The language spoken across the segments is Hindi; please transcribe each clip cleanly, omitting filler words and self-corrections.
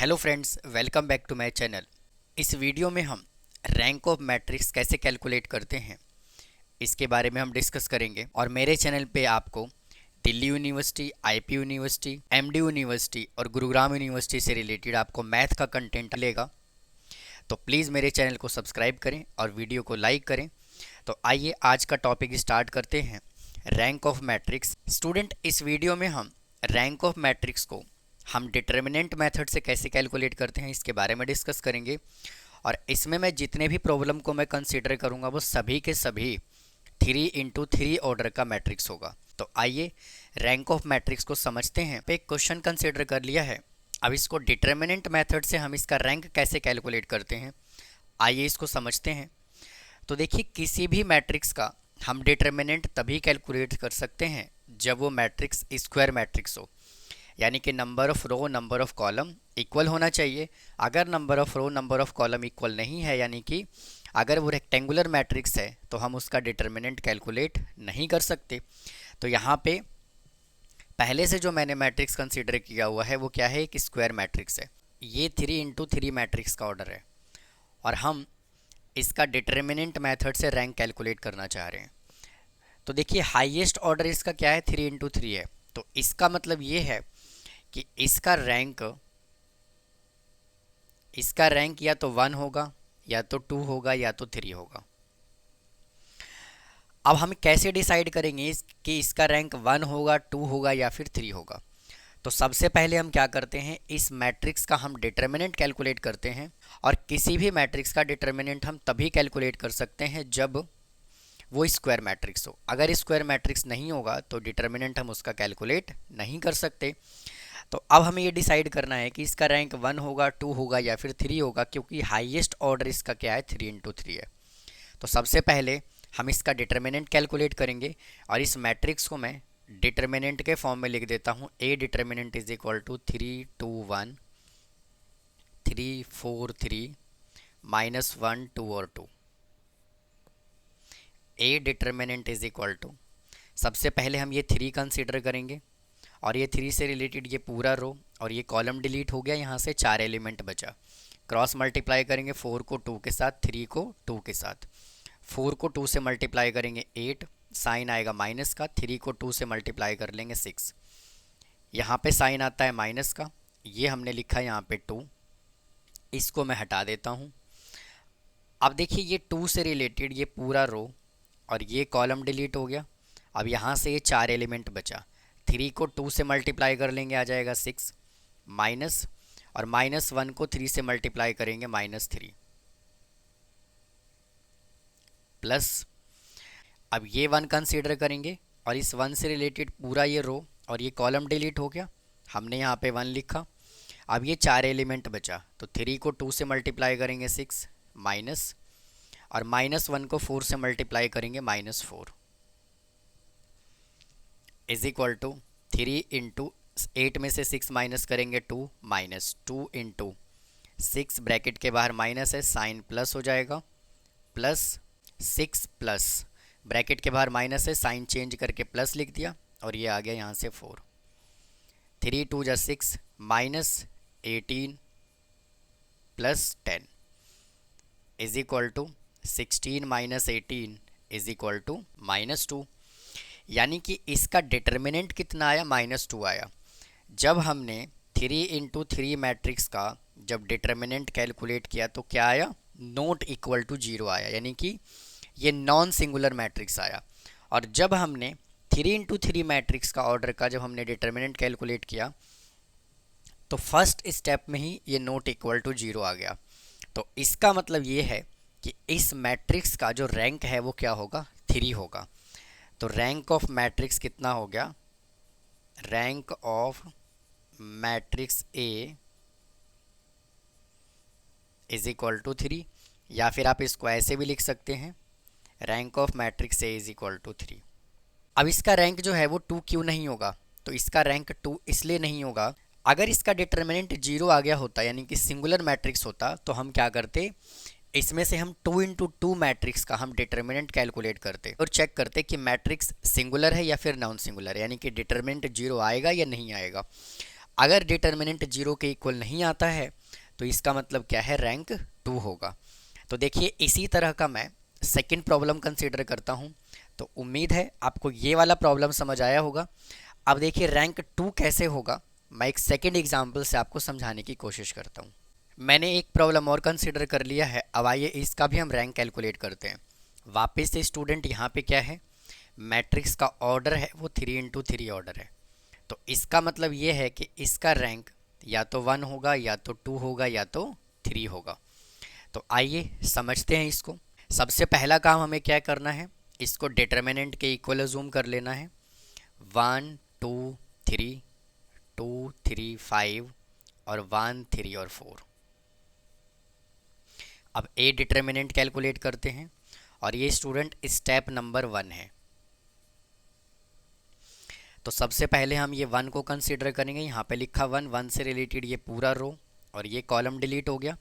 Hello friends, welcome back to my channel. इस वीडियो में हम रैंक ऑफ मैट्रिक्स कैसे कैलकुलेट करते हैं इसके बारे में हम डिस्कस करेंगे। और मेरे चैनल पे आपको Delhi university, IP university, MD university और गुरुग्राम यूनिवर्सिटी से रिलेटेड आपको मैथ का कंटेंट मिलेगा। तो प्लीज़ मेरे चैनल को सब्सक्राइब करें और वीडियो को लाइक करें। तो आइए आज का टॉपिक स्टार्ट करते हैं, रैंक ऑफ मैट्रिक्स। स्टूडेंट, इस वीडियो में हम रैंक ऑफ मैट्रिक्स को हम डिटर्मिनेंट मेथड से कैसे कैलकुलेट करते हैं इसके बारे में डिस्कस करेंगे। और इसमें मैं जितने भी प्रॉब्लम को मैं कंसीडर करूंगा वो सभी के सभी 3 × 3 ऑर्डर का मैट्रिक्स होगा। तो आइए रैंक ऑफ मैट्रिक्स को समझते हैं। पे एक क्वेश्चन कंसीडर कर लिया है, अब इसको डिटर्मिनेंट मेथड से हम इसका रैंक कैसे कैलकुलेट करते हैं, आइए इसको समझते हैं। तो देखिए, किसी भी मैट्रिक्स का हम डिटर्मिनेंट तभी कैलकुलेट कर सकते हैं जब वो मैट्रिक्स स्क्वायर मैट्रिक्स हो, यानी कि number of row number of column equal होना चाहिए। अगर number of row number of column equal नहीं है, यानी कि अगर वो रेक्टेंगुलर मैट्रिक्स है, तो हम उसका डिटर्मिनेंट कैलकुलेट नहीं कर सकते। तो यहाँ पे पहले से जो मैंने मैट्रिक्स कंसीडर किया हुआ है वो क्या है, एक स्क्वायर मैट्रिक्स है। ये 3 × 3 मैट्रिक्स का ऑर्डर है और हम इसका डिटर्मिनेंट मेथड से रैंक कैलकुलेट करना चाह रहे हैं। तो देखिए, हाईएस्ट ऑर्डर इसका क्या है, 3 × 3 है। तो इसका मतलब ये है कि इसका रैंक या तो 1 होगा, या तो 2 होगा, या तो 3 होगा। अब हम कैसे डिसाइड करेंगे कि इसका रैंक 1 होगा, 2 होगा या फिर 3 होगा। तो सबसे पहले हम क्या करते हैं, इस मैट्रिक्स का हम डिटर्मिनेंट कैलकुलेट करते हैं। और किसी भी मैट्रिक्स का डिटर्मिनेंट हम तभी कैलकुलेट कर सकते हैं जब वो स्क्वायर मैट्रिक्स हो। अगर स्क्वायर मैट्रिक्स नहीं होगा तो डिटर्मिनेंट हम उसका कैलकुलेट नहीं कर सकते। तो अब हमें ये डिसाइड करना है कि इसका रैंक 1 होगा, 2 होगा या फिर 3 होगा, क्योंकि हाईएस्ट ऑर्डर इसका क्या है, 3 × 3 है। तो सबसे पहले हम इसका डिटर्मिनेंट कैलकुलेट करेंगे और इस मैट्रिक्स को मैं डिटर्मिनेंट के फॉर्म में लिख देता हूँ। A determinant is equal to 3 2 1 3 4 3 -1 2 और 2। A determinant is equal to, सबसे पहले हम ये 3 कंसीडर करेंगे और ये 3 से रिलेटेड ये पूरा रो और ये कॉलम डिलीट हो गया, यहाँ से 4 एलिमेंट बचा। क्रॉस मल्टीप्लाई करेंगे 4 को 2 के साथ, 3 को 2 के साथ। 4 को 2 से मल्टीप्लाई करेंगे 8, साइन आएगा माइनस का। 3 को 2 से मल्टीप्लाई कर लेंगे 6, यहाँ पे साइन आता है माइनस का। ये हमने लिखा है यहाँ पे 2, इसको मैं हटा देता हूँ। अब देखिए, ये 2 से रिलेटेड ये पूरा रो और ये कॉलम डिलीट हो गया। अब यहाँ से ये 4 एलिमेंट बचा। 3 को 2 से मल्टीप्लाई कर लेंगे, आ जाएगा 6 माइनस, और -1 को 3 से मल्टीप्लाई करेंगे -3 प्लस। अब ये 1 कंसीडर करेंगे और इस 1 से रिलेटेड पूरा ये रो और ये कॉलम डिलीट हो गया, हमने यहाँ पे 1 लिखा। अब ये 4 एलिमेंट बचा, तो 3 को 2 से मल्टीप्लाई करेंगे 6 माइनस, और -1 को 4 से मल्टीप्लाई करेंगे -4 इज इक्वल टू 3 × 8 में से 6 माइनस करेंगे 2 -2 × 6, ब्रैकेट के बाहर माइनस है, साइन प्लस हो जाएगा, प्लस 6 प्लस ब्रैकेट के बाहर माइनस है, साइन चेंज करके प्लस लिख दिया, और ये आ गया यहाँ से 4। 3 2 × 6 -18 plus 10 is equal to 16 -18 is equal to -2। यानी कि इसका डिटर्मिनेंट कितना आया, -2 आया। जब हमने 3 × 3 मैट्रिक्स का जब डिटर्मिनेंट कैलकुलेट किया तो क्या आया, नॉट इक्वल टू 0 आया, यानी कि ये नॉन सिंगुलर मैट्रिक्स आया। और जब हमने 3 × 3 मैट्रिक्स का ऑर्डर का जब हमने डिटर्मिनेंट कैलकुलेट किया तो फर्स्ट स्टेप में ही ये नॉट इक्वल टू 0 आ गया। तो इसका मतलब ये है कि इस मैट्रिक्स का जो रैंक है वो क्या होगा, 3 होगा। तो रैंक ऑफ मैट्रिक्स कितना हो गया, rank of matrix A is equal to 3, या फिर आप इसको ऐसे भी लिख सकते हैं, rank of matrix A is equal to 3। अब इसका रैंक जो है वो 2 क्यों नहीं होगा, तो इसका रैंक 2 इसलिए नहीं होगा, अगर इसका डिटर्मिनेंट 0 आ गया होता, यानी कि सिंगुलर मैट्रिक्स होता, तो हम क्या करते, इसमें से हम 2 × 2 मैट्रिक्स का हम डिटर्मिनेंट कैलकुलेट करते और चेक करते कि मैट्रिक्स सिंगुलर है या फिर नॉन सिंगुलर है, यानी कि डिटर्मिनेंट 0 आएगा या नहीं आएगा। अगर डिटर्मिनेंट 0 के इक्वल नहीं आता है तो इसका मतलब क्या है, रैंक 2 होगा। तो देखिए इसी तरह का मैं सेकंड प्रॉब्लम कंसीडर करता हूँ। तो उम्मीद है आपको ये वाला प्रॉब्लम समझ आया होगा। अब देखिए रैंक 2 कैसे होगा, मैं एक सेकंड एग्जांपल से आपको समझाने की कोशिश करता हूँ। मैंने एक प्रॉब्लम और कंसीडर कर लिया है, अब आइए इसका भी हम रैंक कैलकुलेट करते हैं। वापस से स्टूडेंट यहाँ पे क्या है, मैट्रिक्स का ऑर्डर है वो 3×3 ऑर्डर है। तो इसका मतलब ये है कि इसका रैंक या तो 1 होगा, या तो 2 होगा, या तो 3 होगा। तो आइए समझते हैं इसको। सबसे पहला काम हमें क्या करना है, इसको डिटर्मिनेंट के इक्वल अज्यूम कर लेना है। 1 2 3, 2 3 5 और 1 3 और 4। अब ए डिटर्मिनेंट कैलकुलेट करते हैं और ये स्टूडेंट स्टेप नंबर 1 है। तो सबसे पहले हम ये 1 को कंसीडर करेंगे। यहाँ पे लिखा 1, 1 से रिलेटेड ये पूरा रो और ये कॉलम डिलीट हो गया।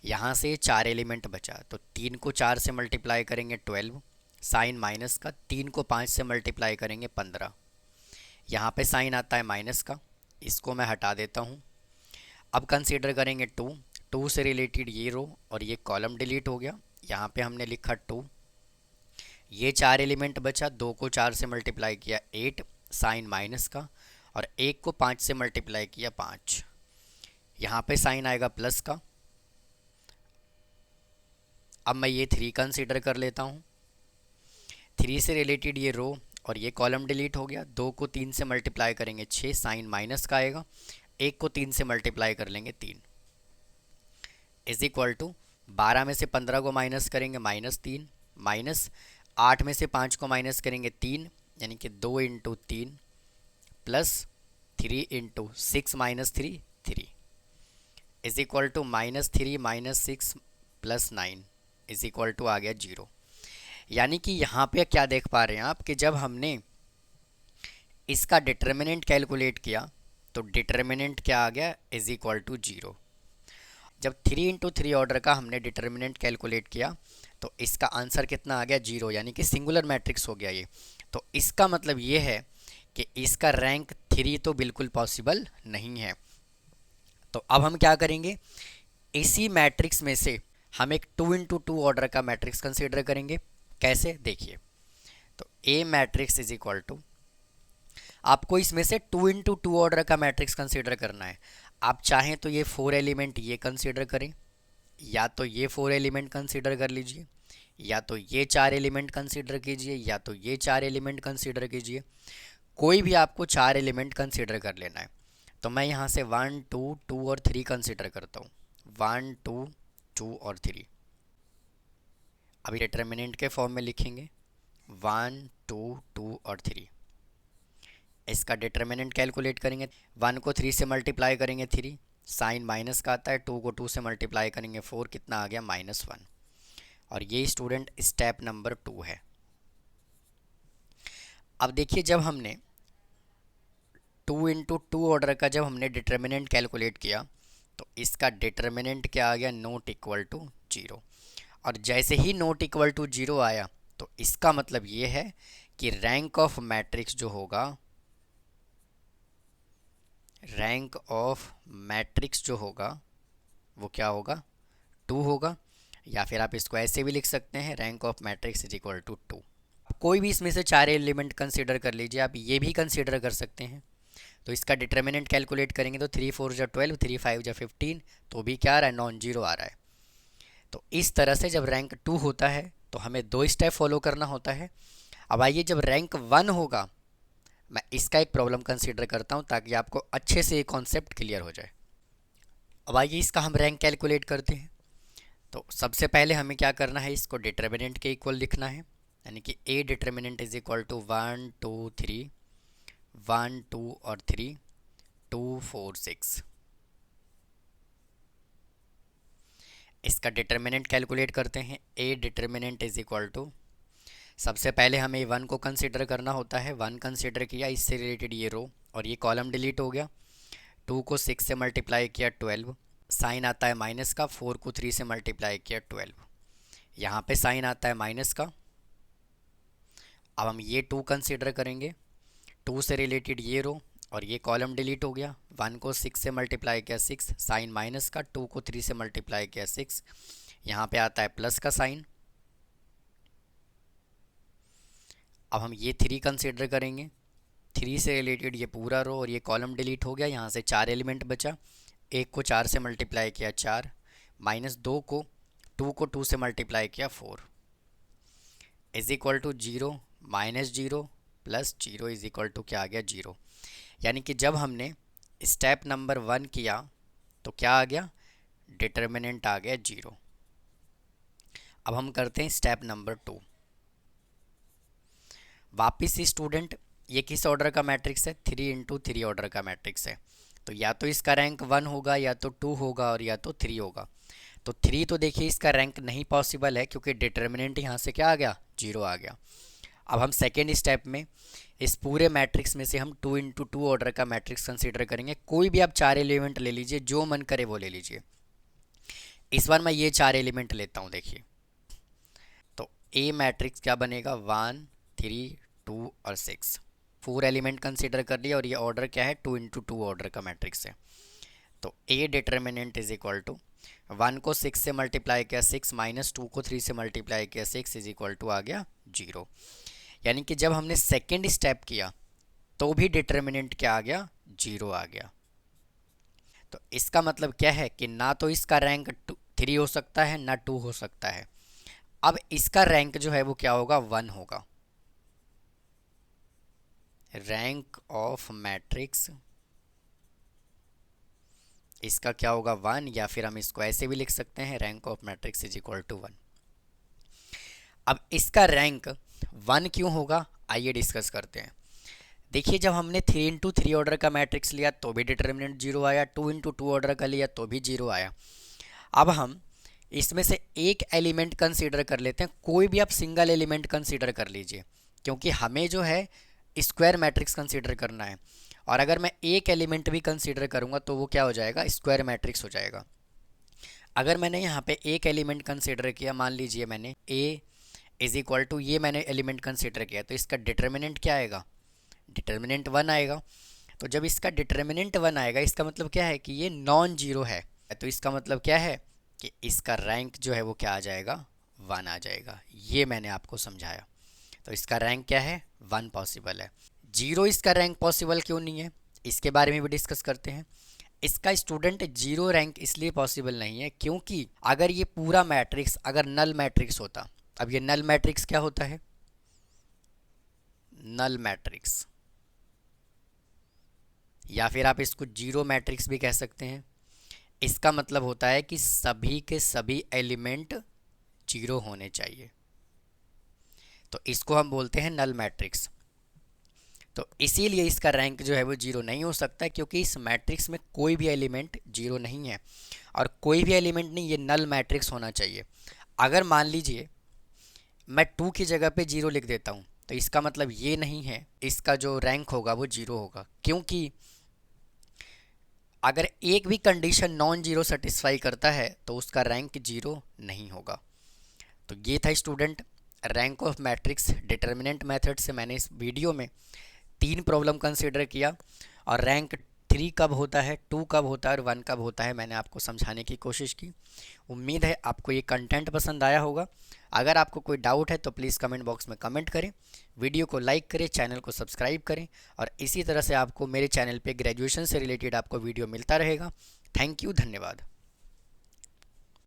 यहाँ से 4 एलिमेंट बचा, तो 3 को 4 से मल्टीप्लाई करेंगे 12, साइन माइनस का। 3 को 5 से मल्टीप्लाई करेंगे 15। यहाँ पे साइन आता है माइनस का, इसको मैं हटा देता हूँ। अब कंसीडर करेंगे 2, 2 से रिलेटेड ये रो और ये कॉलम डिलीट हो गया। यहाँ पे हमने लिखा 2, ये 4 एलिमेंट बचा। 2 को 4 से मल्टीप्लाई किया 8, साइन माइनस का, और 1 को 5 से मल्टीप्लाई किया 5। यहाँ पे साइन आएगा प्लस का। अब मैं ये 3 कंसीडर कर लेता हूँ। 3 से रिलेटेड ये रो और ये कॉलम डिलीट हो गया। 2 को 3 से मल्टीप्लाई करेंगे 6, साइन माइनस का आएगा। 1 को 3 से मल्टीप्लाई कर लेंगे 3, इज इक्वल टू 12 में से 15 को माइनस करेंगे -3, माइनस 8 में से 5 को माइनस करेंगे 3, यानी कि 2×3 plus 3×6 -3 3, is equal to -3 -6 plus 9 is equal to आ गया 0। यानी कि यहाँ पे क्या देख पा रहे हैं आप कि जब हमने इसका डिटर्मिनेंट कैलकुलेट किया तो डिटर्मिनेंट क्या आ गया, इज इक्वल टू 0। जब 3×3 ऑर्डर का हमने डिटर्मिनेंट कैलकुलेट किया तो इसका आंसर कितना आ गया, 0, यानी कि सिंगुलर मैट्रिक्स हो गया ये। तो इसका मतलब ये है कि इसका रैंक 3 तो बिल्कुल पॉसिबल नहीं है। तो अब हम क्या करेंगे, इसी मैट्रिक्स में से हम एक 2×2 ऑर्डर का मैट्रिक्स कंसीडर करेंगे। कैसे, देखिए। तो ए मैट्रिक्स इज इक्वल टू, आपको इसमें से 2×2 ऑर्डर का मैट्रिक्स कंसीडर करना है। आप चाहें तो ये 4 एलिमेंट ये कंसीडर करें, या तो ये 4 एलिमेंट कंसीडर कर लीजिए, या तो ये 4 एलिमेंट कंसीडर कीजिए, या तो ये 4 एलिमेंट कंसीडर कीजिए। कोई भी आपको 4 एलिमेंट कंसीडर कर लेना है। तो मैं यहाँ से 1 2 2 और 3 कंसीडर करता हूँ। 1 2 2 और 3। अभी डिटर्मिनेंट के फॉर्म में लिखेंगे 1 2 2 और 3। इसका डिटर्मिनेंट कैलकुलेट करेंगे। 1 को 3 से मल्टीप्लाई करेंगे 3, साइन माइनस का आता है। 2 को 2 से मल्टीप्लाई करेंगे 4, कितना आ गया, -1। और ये स्टूडेंट स्टेप नंबर 2 है। अब देखिए जब हमने 2×2 ऑर्डर का जब हमने डिटर्मिनेंट कैलकुलेट किया तो इसका डिटर्मिनेंट क्या आ गया, नॉट इक्वल टू 0। और जैसे ही नॉट इक्वल टू 0 आया तो इसका मतलब ये है कि रैंक ऑफ मैट्रिक्स जो होगा, रैंक ऑफ मैट्रिक्स जो होगा वो क्या होगा, 2 होगा। या फिर आप इसको ऐसे भी लिख सकते हैं, rank of matrix is equal to 2। कोई भी इसमें से 4 एलिमेंट कंसीडर कर लीजिए, आप ये भी कंसीडर कर सकते हैं। तो इसका डिटर्मिनेंट कैलकुलेट करेंगे तो 3 4 जा 12, 3 5 जा 15, तो भी क्या आ रहा है, नॉन जीरो आ रहा है। तो इस तरह से जब रैंक 2 होता है तो हमें 2 स्टेप फॉलो करना होता है। अब आइए जब रैंक 1 होगा, मैं इसका एक प्रॉब्लम कंसीडर करता हूँ ताकि आपको अच्छे से ये कॉन्सेप्ट क्लियर हो जाए। अब आइए इसका हम रैंक कैलकुलेट करते हैं। तो सबसे पहले हमें क्या करना है, इसको डिटर्मिनेंट के इक्वल लिखना है, यानी कि A determinant is equal to 1 2 3, 1 2 और 3, 2 4 6। इसका डिटर्मिनेंट कैलकुलेट करते हैं। A determinant is equal to, सबसे पहले हमें 1 को कंसीडर करना होता है। 1 कंसीडर किया, इससे रिलेटेड ये रो और ये कॉलम डिलीट हो गया। 2 को 6 से मल्टीप्लाई किया 12, साइन आता है माइनस का। 4 को 3 से मल्टीप्लाई किया 12, यहाँ पे साइन आता है माइनस का। अब हम ये 2 कंसीडर करेंगे। 2 से रिलेटेड ये रो और ये कॉलम डिलीट हो गया। 1 को 6 से मल्टीप्लाई किया 6, साइन माइनस का, 2 को 3 से मल्टीप्लाई किया 6, यहाँ पे आता है प्लस का साइन। अब हम ये 3 कंसिडर करेंगे, 3 से रिलेटेड ये पूरा रो और ये कॉलम डिलीट हो गया। यहाँ से 4 एलिमेंट बचा, 1 को 4 से मल्टीप्लाई किया 4, माइनस 2 को 2 से मल्टीप्लाई किया 4, is equal to 0 minus 0 plus 0 is equal to क्या आ गया 0। यानी कि जब हमने स्टेप नंबर 1 किया तो क्या आ गया, डिटर्मिनेंट आ गया 0। अब हम करते हैं स्टेप नंबर 2। वापिस ही स्टूडेंट, ये किस ऑर्डर का मैट्रिक्स है, 3 इंटू 3 ऑर्डर का मैट्रिक्स है। तो या तो इसका रैंक 1 होगा, या तो 2 होगा, और या तो 3 होगा। तो 3 तो देखिए इसका रैंक नहीं पॉसिबल है, क्योंकि डिटर्मिनेंट यहाँ से क्या आ गया, 0 आ गया। अब हम सेकेंड स्टेप में इस पूरे मैट्रिक्स में से हम 2 इंटू 2 ऑर्डर का मैट्रिक्स कंसीडर करेंगे। कोई भी आप 4 एलिमेंट ले लीजिए, जो मन करे वो ले लीजिए। इस बार मैं ये 4 एलिमेंट लेता हूँ। देखिए तो ए मैट्रिक्स क्या बनेगा, 1 3 2 और 6, 4 एलिमेंट कंसीडर कर लिया। और ये ऑर्डर क्या है, 2 इंटू 2 ऑर्डर का मैट्रिक्स है। तो A determinant is equal to 1 को 6 से मल्टीप्लाई किया 6, माइनस 2 को 3 से मल्टीप्लाई किया 6 इज इक्वल टू आ गया 0। यानी कि जब हमने सेकेंड स्टेप किया तो भी डिटर्मिनेंट क्या आ गया, 0 आ गया। तो इसका मतलब क्या है कि ना तो इसका रैंक 3 हो सकता है, ना 2 हो सकता है। अब इसका रैंक जो है वो क्या होगा, 1 होगा। रैंक ऑफ मैट्रिक्स इसका क्या होगा, 1, या फिर हम इसको ऐसे भी लिख सकते हैं, rank of matrix is equal to 1। अब इसका रैंक 1 क्यों होगा, आइए डिस्कस करते हैं। देखिए जब हमने 3 इंटू 3 ऑर्डर का मैट्रिक्स लिया तो भी डिटर्मिनेंट 0 आया, 2 इंटू 2 ऑर्डर का लिया तो भी 0 आया। अब हम इसमें से एक एलिमेंट कंसीडर कर लेते हैं, कोई भी आप सिंगल एलिमेंट कंसीडर कर लीजिए, क्योंकि हमें जो है स्क्वायर मैट्रिक्स कंसीडर करना है। और अगर मैं एक एलिमेंट भी कंसीडर करूंगा तो वो क्या हो जाएगा, स्क्वायर मैट्रिक्स हो जाएगा। अगर मैंने यहाँ पे एक एलिमेंट कंसीडर किया, मान लीजिए मैंने a इज इक्वल टू ये मैंने एलिमेंट कंसीडर किया, तो इसका डिटर्मिनेंट क्या आएगा, डिटर्मिनेंट 1 आएगा। तो जब इसका डिटर्मिनेंट 1 आएगा इसका मतलब क्या है कि ये नॉन जीरो है। तो इसका मतलब क्या है कि इसका रैंक जो है वो क्या आ जाएगा, 1 आ जाएगा। ये मैंने आपको समझाया। तो इसका रैंक क्या है, 1 पॉसिबल है। 0 इसका रैंक पॉसिबल क्यों नहीं है, इसके बारे में भी डिस्कस करते हैं। इसका स्टूडेंट 0 रैंक इसलिए पॉसिबल नहीं है क्योंकि अगर ये पूरा मैट्रिक्स अगर नल मैट्रिक्स होता, अब ये नल मैट्रिक्स क्या होता है, नल मैट्रिक्स, या फिर आप इसको 0 मैट्रिक्स भी कह सकते हैं। इसका मतलब होता है कि सभी के सभी एलिमेंट 0 होने चाहिए, तो इसको हम बोलते हैं नल मैट्रिक्स। तो इसीलिए इसका रैंक जो है वो 0 नहीं हो सकता, क्योंकि इस मैट्रिक्स में कोई भी एलिमेंट 0 नहीं है, और कोई भी एलिमेंट नहीं, ये नल मैट्रिक्स होना चाहिए। अगर मान लीजिए मैं 2 की जगह पे 0 लिख देता हूँ तो इसका मतलब ये नहीं है इसका जो रैंक होगा वो 0 होगा, क्योंकि अगर एक भी कंडीशन नॉन जीरो सेटिस्फाई करता है तो उसका रैंक 0 नहीं होगा। तो ये था student rank of matrix determinant method से। मैंने इस वीडियो में 3 प्रॉब्लम कंसीडर किया, और रैंक 3 कब होता है, 2 कब होता है और 1 कब होता है, मैंने आपको समझाने की कोशिश की। उम्मीद है आपको ये कंटेंट पसंद आया होगा। अगर आपको कोई डाउट है तो प्लीज़ कमेंट बॉक्स में कमेंट करें, वीडियो को लाइक करें, चैनल को सब्सक्राइब करें, और इसी तरह से आपको मेरे चैनल पे ग्रेजुएशन से रिलेटेड आपको वीडियो मिलता रहेगा। थैंक यू, धन्यवाद।